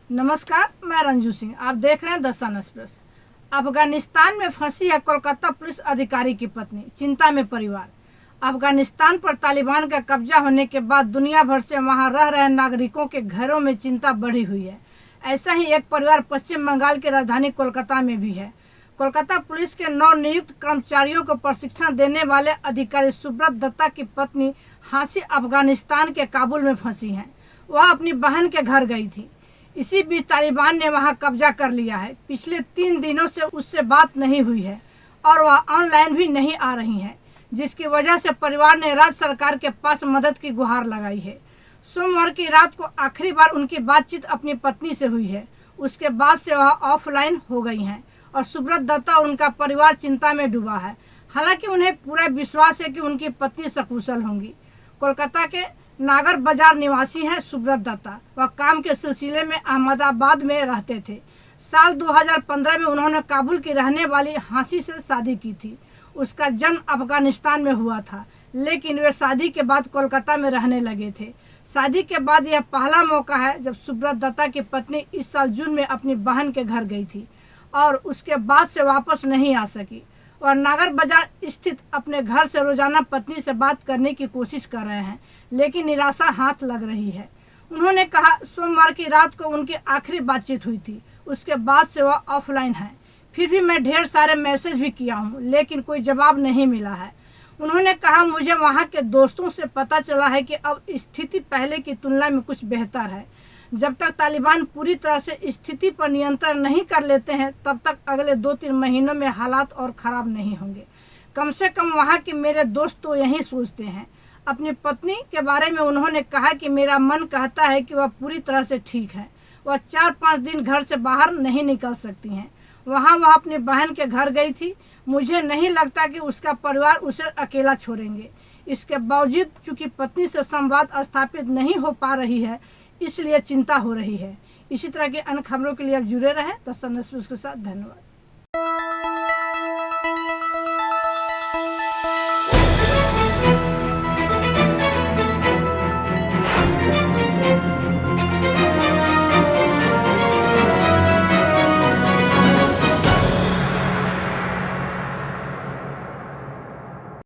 नमस्कार, मैं रंजू सिंह। आप देख रहे हैं द सन एक्सप्रेस। अफगानिस्तान में फंसी है कोलकाता पुलिस अधिकारी की पत्नी, चिंता में परिवार। अफगानिस्तान पर तालिबान का कब्जा होने के बाद दुनिया भर से वहां रह रहे नागरिकों के घरों में चिंता बढ़ी हुई है। ऐसा ही एक परिवार पश्चिम बंगाल की राजधानी कोलकाता में भी है। कोलकाता पुलिस के नवनियुक्त कर्मचारियों को प्रशिक्षण देने वाले अधिकारी सुब्रत दत्ता की पत्नी हांसी अफगानिस्तान के काबुल में फंसी हैं। वह अपनी बहन के घर गई थी। इसी बीच तालिबान ने वहां कब्जा कर लिया है। पिछले 3 दिनों से उससे बात नहीं हुई है और वह ऑनलाइन भी नहीं आ रही है, जिसकी वजह से परिवार ने राज्य सरकार के पास मदद की गुहार लगाई है। सोमवार की रात को आखिरी बार उनकी बातचीत अपनी पत्नी से हुई है। उसके बाद से वह ऑफलाइन हो गई हैं और सुब्रत दत्ता और उनका परिवार चिंता में डूबा है। हालांकि उन्हें पूरा विश्वास है कि उनकी पत्नी सकुशल होंगी। कोलकाता के नागर बाजार निवासी हैं सुब्रत दत्ता। वह काम के सिलसिले में अहमदाबाद में रहते थे। साल 2015 में उन्होंने काबुल की रहने वाली हांसी से शादी की थी। उसका जन्म अफगानिस्तान में हुआ था, लेकिन वे शादी के बाद कोलकाता में रहने लगे थे। शादी के बाद यह पहला मौका है जब सुब्रत दत्ता की पत्नी इस साल जून में अपनी बहन के घर गई थी और उसके बाद से वापस नहीं आ सकी। वह नागर बाजार स्थित अपने घर से रोजाना पत्नी से बात करने की कोशिश कर रहे हैं, लेकिन निराशा हाथ लग रही है। उन्होंने कहा, सोमवार की रात को उनकी आखिरी बातचीत हुई थी। उसके बाद से वह ऑफलाइन है। फिर भी मैं ढेर सारे मैसेज भी किया हूँ, लेकिन कोई जवाब नहीं मिला है। उन्होंने कहा, मुझे वहाँ के दोस्तों से पता चला है कि अब स्थिति पहले की तुलना में कुछ बेहतर है। जब तक तालिबान पूरी तरह से स्थिति पर नियंत्रण नहीं कर लेते हैं, तब तक अगले 2-3 महीनों में हालात और ख़राब नहीं होंगे। कम से कम वहाँ के मेरे दोस्त तो यही सोचते हैं। अपनी पत्नी के बारे में उन्होंने कहा कि मेरा मन कहता है कि वह पूरी तरह से ठीक है। वह 4-5 दिन घर से बाहर नहीं निकल सकती हैं। वहाँ वह अपनी बहन के घर गई थी। मुझे नहीं लगता कि उसका परिवार उसे अकेला छोड़ेंगे। इसके बावजूद चूंकि पत्नी से संवाद स्थापित नहीं हो पा रही है, इसलिए चिंता हो रही है। इसी तरह की अन्य खबरों के लिए आप जुड़े रहें तो सन एक्सप्रेस के साथ। धन्यवाद।